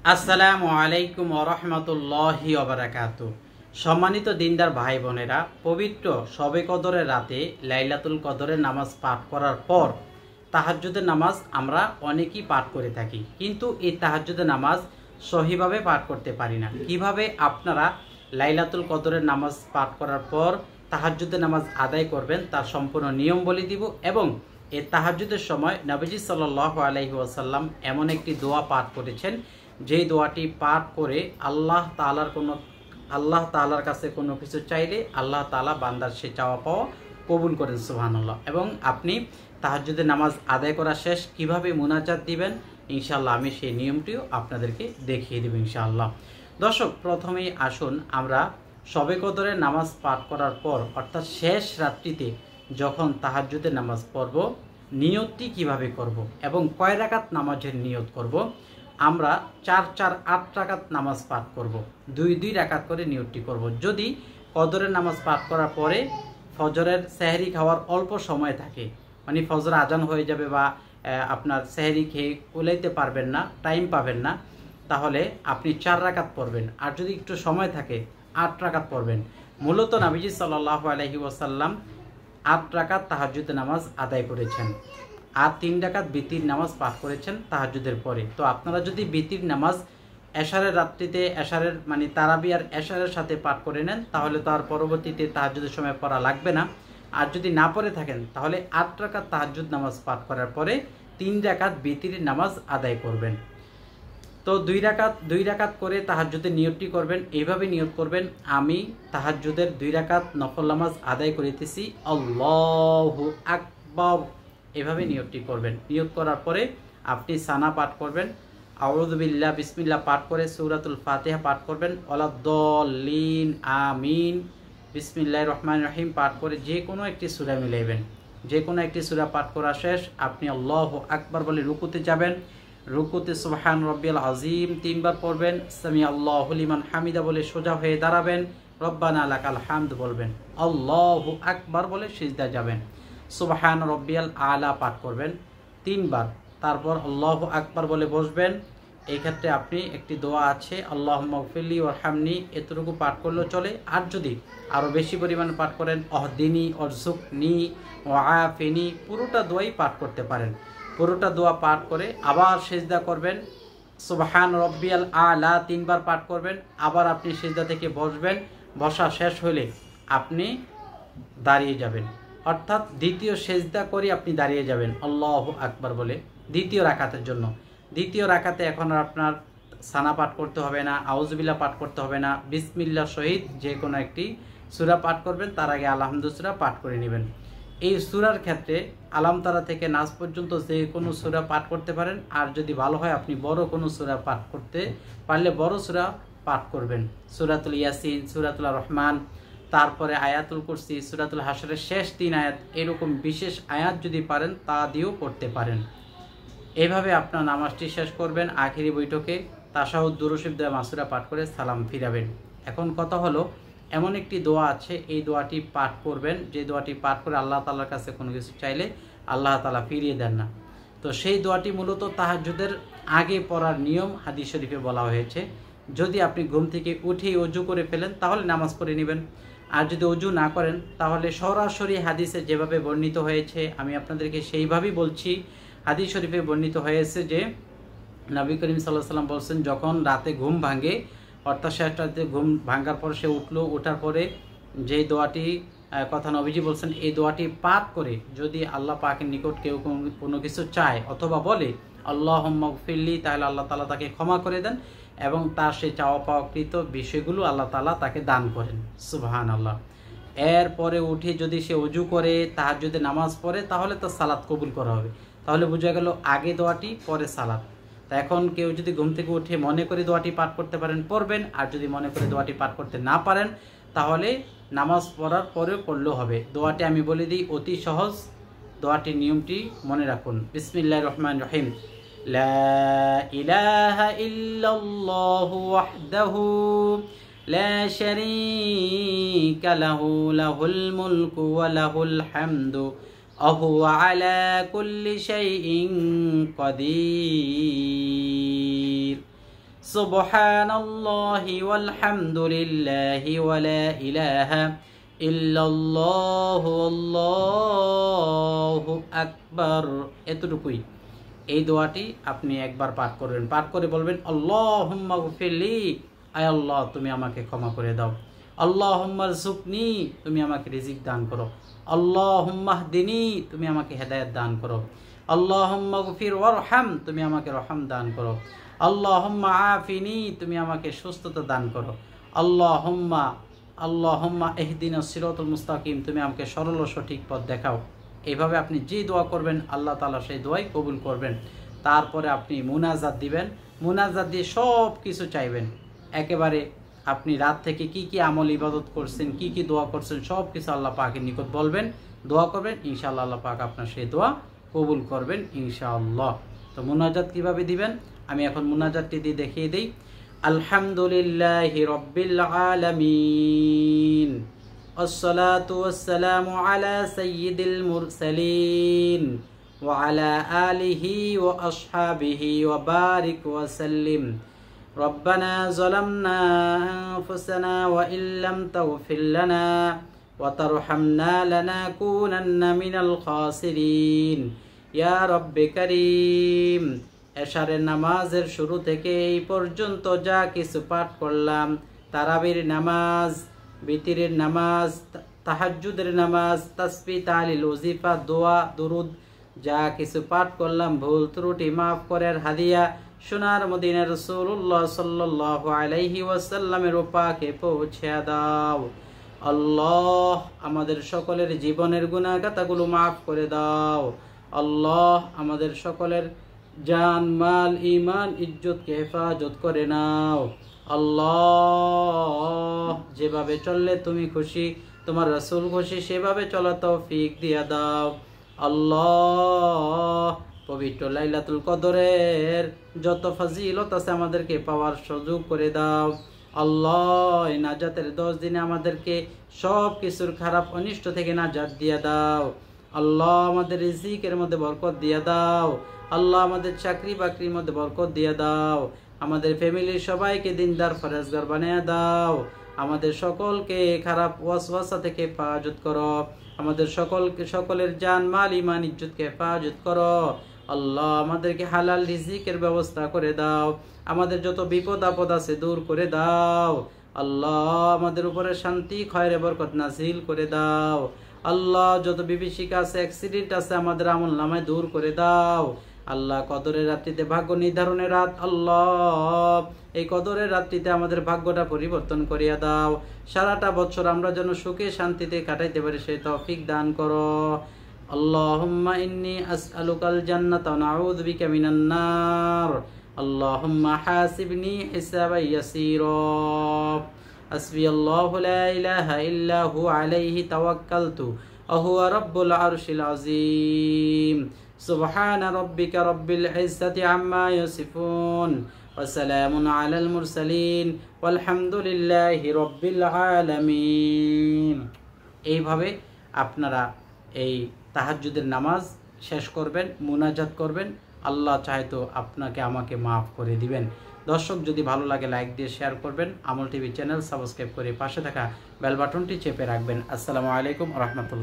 আসসালামু আলাইকুম ওয়া রাহমাতুল্লাহি ওয়া বারাকাতুহু। সম্মানিত দিনদার ভাই বোনেরা, পবিত্র শবে কদরের রাতে লাইলাতুল কদরের নামাজ পাঠ করার পর তাহাজ্জুদের নামাজ আমরা অনেকেই পাঠ করে থাকি, কিন্তু এই তাহাজ্জুদের নামাজ সহিভাবে পাঠ করতে পারি না। কিভাবে আপনারা লাইলাতুল কদরের নামাজ পাঠ করার পর তাহাজ্জুদের নামাজ আদায় করবেন তার সম্পূর্ণ নিয়ম বলে দিব, এবং এই তাহাজ্জুদের সময় নবীজি সাল্লাল্লাহু আলাইহি ওয়াসাল্লাম এমন একটি দোয়া পাঠ করেছেন, যেই দোয়াটি পাঠ করে আল্লাহ তাআলার কাছে কোনো কিছু চাইলে আল্লাহ তাআলা বান্দার সে চাওয়া পাওয়া কবুল করেন। সুবহানাল্লাহ। এবং আপনি তাহাজ্জুদের নামাজ আদায় করা শেষ কিভাবে মুনাজাত দিবেন ইনশাআল্লাহ আমি সেই নিয়মটিও আপনাদেরকে দেখিয়ে দেব ইনশাআল্লাহ। দর্শক, প্রথমেই আসুন আমরা শবে কদরের নামাজ পাঠ করার পর অর্থাৎ শেষ রাত্রিতে যখন তাহাজ্জুদের নামাজ পড়ব, নিয়তটি কিভাবে করব এবং কয় রাকাত নামাজের নিয়ত করব। আমরা 4-4-8 রাকাত নামাজ পাঠ করব, 2-2 রাকাত করে নিয়তটি করব। যদি কদরের নামাজ পাঠ করার পরে ফজরের সেহরি খাওয়ার অল্প সময় থাকে, মানে ফজর আজান হয়ে যাবে বা আপনার সেহরি খেয়ে কুলাইতে পারবেন না, টাইম পাবেন না, তাহলে আপনি 4 রাকাত পড়বেন। আর যদি একটু সময় থাকে 8 রাকাত পড়বেন। মূলত নবীজি সাল্লাল্লাহু আলাইহি ওয়াসাল্লাম 8 রাকাত তাহাজ্জুদের নামাজ আদায় করেছেন, আর 3 রাকাত বিতির নামাজ পাঠ করেছেন তাহাজ্জুদের পরে। তো আপনারা যদি বিতির নামাজ এশারের রাত্রিতে এশারের মানে তারাবি আর এশারের সাথে পাঠ করে নেন, তাহলে তো আর পরবর্তীতে তাহাজ্জুদের সময় পড়া লাগবে না। আর যদি না পড়ে থাকেন তাহলে 8 রাকাত তাহাজ্জুদ নামাজ পাঠ করার পরে 3 রাকাত বিতির নামাজ আদায় করবেন। তো 2 রাকাত করে তাহাজ্জুদের নিয়তটি করবেন। এইভাবে নিয়ত করবেন, আমি তাহাজ্জুদের 2 রাকাত নফল নামাজ আদায় করিতেছি, আল্লাহু আকবার, এভাবে নিয়তটি করবেন। নিয়ত করার পরে আপনি সানা পাঠ করবেন, আউযু বিল্লাহ বিসমিল্লাহ পাঠ করে সূরাতুল ফাতিহা পাঠ করবেন, ওয়ালাদ-দাল্লিন আমিন, বিসমিল্লাহির রহমানির রহিম পাঠ করে যে কোনো একটি সূরা মিলাইবেন। যে কোনো একটি সূরা পাঠ করা শেষ আপনি আল্লাহু আকবার বলে রুকুতে যাবেন। রুকুতে সুবহান রাব্বিয়াল আযীম 3 বার পড়বেন, সামি আল্লাহু লিমান হামিদা বলে সোজা হয়ে দাঁড়াবেন, রব্বানা লাকাল হামদ বলবেন, আল্লাহু আকবার বলে সিজদা যাবেন। সুবহান রব্বিয়াল আলা পাঠ করবেন 3 বার, তারপর আল্লাহু আকবার বলে বসবেন। এই ক্ষেত্রে আপনি একটি দোয়া আছে, আল্লাহুম্মা গফিরলি ওয়ারহামনি, এতটুকু পাঠ করলেও চলে। আর যদি আরও বেশি পরিমাণে পাঠ করেন, অহদিনী অরজুকনি ওয়াআফিনি, পুরোটা দোয়াই পাঠ করতে পারেন। পুরোটা দোয়া পাঠ করে আবার সিজদা করবেন, সুবহান রব্বিয়াল আলা 3 বার পাঠ করবেন। আবার আপনি সিজদা থেকে বসবেন, বসা শেষ হলে আপনি দাঁড়িয়ে যাবেন, অর্থাৎ দ্বিতীয় সিজদা করে আপনি দাঁড়িয়ে যাবেন আল্লাহু আকবার বলে দ্বিতীয় রাকাতের জন্য। দ্বিতীয় রাকাতে এখন আর আপনার সানা পাঠ করতে হবে না, আউযুবিল্লাহ পাঠ করতে হবে না, বিসমিল্লাহ সহিত যে কোনো একটি সূরা পাঠ করবেন। তার আগে আলহামদু সূরা পাঠ করে নেবেন। এই সূরার ক্ষেত্রে আলাম তারা থেকে নাস পর্যন্ত যে কোনো সূরা পাঠ করতে পারেন। আর যদি ভালো হয় আপনি বড় কোনো সূরা পাঠ করতে পারলে বড় সূরা পাঠ করবেন, সূরাতুল ইয়াসিন, সূরাতুল রহমান, তারপরে আয়াতুল কুরসি, সূরাতুল হাশরের শেষ 3 আয়াত, এরকম বিশেষ আয়াত যদি পারেন তা দিয়েও পড়তে পারেন। এইভাবে আপনার নামাজটি শেষ করবেন। আখিরি বৈঠকে তাশাহুদ দুরূদ শরীফ দিয়ে মাসুরা পাঠ করে সালাম ফিরাবেন। এখন কথা হলো, এমন একটি দোয়া আছে, এই দোয়াটি পাঠ করবেন, যে দোয়াটি পাঠ করে আল্লাহ তাআলার কাছে কোনো কিছু চাইলে আল্লাহ তাআলা ফিরিয়ে দেন না। তো সেই দোয়াটি মূলত তাহাজ্জুদের আগে পড়ার নিয়ম হাদিস শরীফে বলা হয়েছে। যদি আপনি ঘুম থেকে উঠেই ওযু করে ফেলেন তাহলে নামাজ পড়ে নেবেন। আর যদি ওযু না করেন তাহলে সরাসরি হাদিসে যেভাবে বর্ণিত হয়েছে আমি আপনাদেরকে সেইভাবেই বলছি। হাদিস শরীফে বর্ণিত হয়েছে যে নবী করিম সাল্লাল্লাহু আলাইহি ওয়াসাল্লাম বলছেন, যখন রাতে ঘুম ভাঙে, অর্থাৎ শেষ রাতে ঘুম ভাঙার পর সে উঠলো, ওঠার পরে যেই দোয়াটি কথা নবীজি বলছেন, এই দোয়াটি পাঠ করে যদি আল্লাহ পাকের নিকট কেউ কোনো কিছু চায় অথবা বলে আল্লাহুম্মা গফিরলি, তাহলে আল্লাহ তাআলা তাকে ক্ষমা করে দেন এবং তার সেই চাওয়া পাওয়াকৃত বিষয়গুলো আল্লাহ তাআলা তাকে দান করেন। সুবহানাল্লাহ। এরপরে উঠে যদি সে ওযু করে তাহাজ্জুদের নামাজ পড়ে তাহলে তার সালাত কবুল করা হবে। তাহলে বোঝা গেল আগে দোয়াটি পরে সালাত। তা এখন কেউ যদি ঘুম থেকে উঠে মনে করে দোয়াটি পাঠ করতে পারেন পড়বেন, আর যদি মনে করে দোয়াটি পাঠ করতে না পারেন তাহলে নামাজ পড়ার পরেও পড়লেও হবে। দোয়াটি আমি বলে দিই, অতি সহজ। দোয়াটির নিয়মটি মনে রাখুন, বিসমিল্লাহির রহমানির রহিম, লা ইলাহা ইল্লাল্লাহু ওয়াহদাহু লা শারীকা লাহু লাহুল মুলকু ওয়া লাহুল হামদু وهو على كل شيء قدير সুবহানাল্লাহি ওয়ালহামদুলিল্লাহি ওয়া লা ইলাহা ইল্লাল্লাহু আল্লাহু আকবার। এতটুকুই। এই দোয়াটি আপনি একবার পাঠ করবেন। পাঠ করে বলবেন আল্লাহুম্মা গফিরলি, আয় আল্লাহ তুমি আমাকে ক্ষমা করে দাও। আল্লাহুম্মা রযুকনি, তুমি আমাকে রিজিক দান করো। আল্লাহুম্মা হদিনি, তুমি আমাকে হেদায়েত দান করো। আল্লাহুম্মা গফির ওয়ারহাম, তুমি আমাকে রহম দান করো। আল্লাহুম্মা আফিনি, তুমি আমাকে সুস্থতা দান করো। আল্লাহুম্মা ইহদিনাস সিরাতাল মুস্তাকিম, তুমি আমাকে সরল ও সঠিক পথ দেখাও। এইভাবে আপনি যে দোয়া করবেন আল্লাহ তাআলা সেই দোয়াই কবুল করবেন। তারপরে আপনি মুনাজাত দিবেন। মুনাজাত দিয়ে সব কিছু চাইবেন। একেবারে আপনি রাত থেকে কি কি আমল ইবাদত করছেন, কি কি দোয়া করছেন, সব কিছু আল্লাহ পাকের নিকট বলবেন, দোয়া করবেন। ইনশাআল্লাহ আল্লাহ পাক আপনার সেই দোয়া কবুল করবেন ইনশাআল্লাহ। তো মুনাজাত কিভাবে দিবেন আমি এখন মুনাজাতটি দিয়ে দেখিয়ে দিই। আলহামদুলিল্লাহি রাব্বিল আলামিন, আসসালাতু ওয়াসসালামু আলা সাইয়্যিদিল মুরসালিন ওয়া আলা আলিহি ওয়া আসহাবিহি ওয়া বারিক ওয়া সাল্লিম। রব্বানা যালামনা আনফুসানা ওয়া ইল্লাম তাগফির লানা ওয়া তারহামনা লানাকুনান্না মিনাল খাসিরিন। ইয়া রব্বে কারীম, এশারের নামাজের শুরু থেকে এই পর্যন্ত যা কিছু পাঠ করলাম, তারাবির নামাজ, বিতিরের নামাজ, তাহাজ্জুদের নামাজ, তাসবিহ, তাহলিল, ওজিফা, দোয়া, দুরুদ, যা কিছু পাঠ করলাম, ভুল ত্রুটি মাফ করার হাদিয়া সোনার মদিনার রাসূলুল্লাহ সাল্লাল্লাহু আলাইহি ওয়াসাল্লামের পাকে পৌঁছে দাও। আল্লাহ আমাদের সকলের জীবনের গুনাহগাতাগুলো মাফ করে দাও। আল্লাহ আমাদের সকলের জান, মাল, ঈমান, ইজ্জতকে হেফাজত করে নাও। আল্লাহ যেভাবে চললে তুমি খুশি, তোমার রাসূল খুশি, সেভাবে চলা তৌফিক দিয়া দাও। আল্লাহ পবিত্র লাইলাতুল কদরের যত ফজিলত আছে আমাদেরকে পাওয়ার সুযোগ করে দাও। আল্লাহ এই নাজাতের 10 দিনে আমাদেরকে সব কিছুর খারাপ অনিষ্ট থেকে নাজাত দিয়া দাও। আল্লাহ আমাদের রিজিকের মধ্যে বরকত দিয়া দাও। আল্লাহ আমাদের চাকরি বাকরির মধ্যে বরকত দিয়া দাও। আমাদের ফ্যামিলির সবাইকে দিনদার ফরেজগার বানিয়ে দাও। আমাদের সকলকে খারাপ ওয়াসওয়াসা থেকে হেফাজত করো। আমাদের সকলের জান, মাল, ঈমান, ইজ্জতকে হেফাজত করো। আল্লাহ আমাদেরকে হালাল রিজিকের ব্যবস্থা করে দাও। আমাদের যত বিপদ আপদ আছে দূর করে দাও। আল্লাহ আমাদের উপরে শান্তি, খয়রে বরকত নাজিল করে দাও। আল্লাহ যত বিভীষিকা আছে, অ্যাক্সিডেন্ট আছে, আমাদের আমল নামায় দূর করে দাও। আল্লাহ কদরের রাত্রিতে ভাগ্য নির্ধারণের রাত, আল্লাহ এই কদরের রাত্রিতে আমাদের ভাগ্যটা পরিবর্তন করিয়া দাও। সারাটা বছর আমরা যেন সুখে শান্তিতে কাটাইতে পারি সেই তৌফিক দান করো। আল্লাহুম্মা ইন্নী আসআলুকাল জান্নাতা ওয়া নাউযু বিকা মিনান নার। আল্লাহুম্মা হাসিবনি হিসাবান ইয়াসীরা। হাসবিয়াল্লাহু লা ইলাহা ইল্লা হু আলাইহি তাওয়াক্কালতু ওয়া হুয়া রাব্বুল আরশিল আযীম। সুবহানা রাব্বিকা রাব্বিল ইজ্জাতি আম্মা ইয়াসিফুন ওয়া সালামুন আলাল মুরসালিন ওয়ালহামদুলিল্লাহি রাব্বিল আলামিন। এইভাবে আপনারা এই তাহাজ্জুদের নামাজ শেষ করবেন, মুনাজাত করবেন। আল্লাহ চাহে তো আপনাকে আমাকে মাফ করে দিবেন। দর্শক যদি ভালো লাগে লাইক দিয়ে শেয়ার করবেন। আমল টিভি চ্যানেল সাবস্ক্রাইব করে পাশে থাকা বেল বাটনটি চেপে রাখবেন। আসসালামু আলাইকুম ওয়া রাহমাতুল্লাহ।